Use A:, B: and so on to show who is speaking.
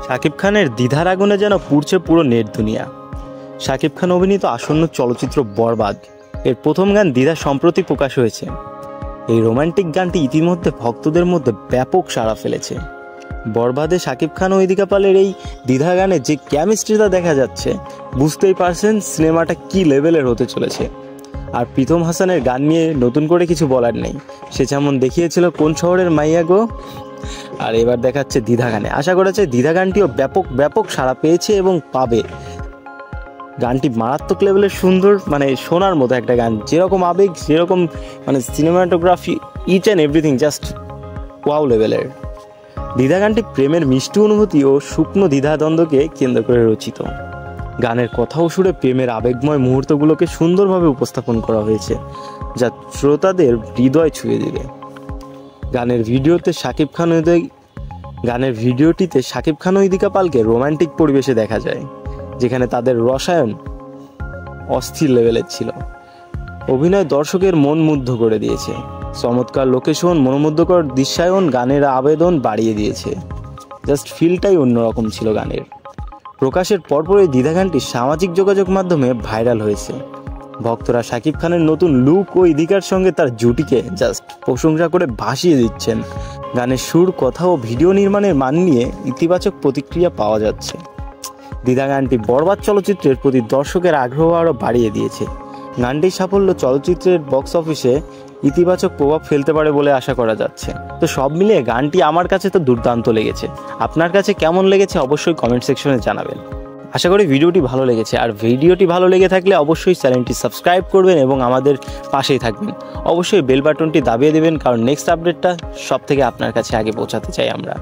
A: শাকিব খানের দ্বিধার আগুনে যেন পুড়ছে পুরো নেট দুনিয়া। শাকিব খান অভিনীত আসন্ন চলচ্চিত্র বরবাদ এর প্রথম গান দ্বিধা সম্প্রতি প্রকাশ হয়েছে। এই রোমান্টিক গানটি ইতিমধ্যে ভক্তদের মধ্যে ব্যাপক সাড়া ফেলেছে। বরবাদে শাকিব খান ও ইদিকা পালের এই দ্বিধা গানে যে কেমিস্ট্রিটা দেখা যাচ্ছে, বুঝতেই পারছেন সিনেমাটা কী লেভেলের হতে চলেছে। আর প্রীতম হাসানের গান নিয়ে নতুন করে কিছু বলার নেই, সে যেমন দেখিয়েছিল কোন শহরের মাইয়া গো, আর এবার দেখাচ্ছে দ্বিধা গানে। আশা করা যায় দ্বিধা গানটিও ব্যাপক সাড়া পেয়েছে এবং পাবে। গানটি মারাত্মক লেভেলের সুন্দর, মানে শোনার মতো একটা গান, যেরকম আবেগ, যেরকম মানে cinematography, each and everything just wow লেভেলের। দ্বিধা গানটি প্রেমের মিষ্টি অনুভূতি ও শুকনো দ্বিধাদ্বন্দ্বকে কেন্দ্র করে রচিত। গানের কথা ও সুরে প্রেমের আবেগময় মুহূর্তগুলোকে সুন্দরভাবে উপস্থাপন করা হয়েছে, যা শ্রোতাদের হৃদয় ছুঁয়ে দিবে। গানের ভিডিওটিতে শাকিব খান ও ইদিকা পালকে রোমান্টিক পরিবেশে দেখা যায়, যেখানে তাদের রসায়ন অস্থির লেভেলের ছিল। অভিনয় দর্শকের মন মুগ্ধ করে দিয়েছে। চমৎকার লোকেশন, মনোমুগ্ধকর দৃশ্যায়ন গানের আবেদন বাড়িয়ে দিয়েছে। জাস্ট ফিলটাই অন্যরকম ছিল গানের। প্রকাশের পরপর এই দ্বিধা গানটি সামাজিক যোগাযোগ মাধ্যমে ভাইরাল হয়েছে। ভক্তরা শাকিব খানের নতুন লুক ও ইদিকার সঙ্গে তার জুটিকে জাস্ট প্রশংসা করে ভাসিয়ে দিচ্ছেন। গানের সুর, কথা ও ভিডিও নির্মাণের মান নিয়ে ইতিবাচক প্রতিক্রিয়া পাওয়া যাচ্ছে। দ্বিধা গানটি বরবাদ চলচ্চিত্রের প্রতি দর্শকের আগ্রহ আরও বাড়িয়ে দিয়েছে। গানটির সাফল্য চলচ্চিত্রের বক্স অফিসে ইতিবাচক প্রভাব ফেলতে পারে বলে আশা করা যাচ্ছে। তো সব মিলিয়ে গানটি আমার কাছে তো দুর্দান্ত লেগেছে। আপনার কাছে কেমন লেগেছে অবশ্যই কমেন্ট সেকশনে জানাবেন। আশা করি ভিডিওটি ভালো লেগেছে, আর ভিডিওটি ভালো লেগে থাকলে অবশ্যই চ্যানেলটি সাবস্ক্রাইব করবেন এবং আমাদের পাশেই থাকবেন। অবশ্যই বেল বাটনটি দাবিয়ে দেবেন, কারণ নেক্সট আপডেটটা সব থেকে আপনার কাছে আগে পৌঁছাতে চাই আমরা।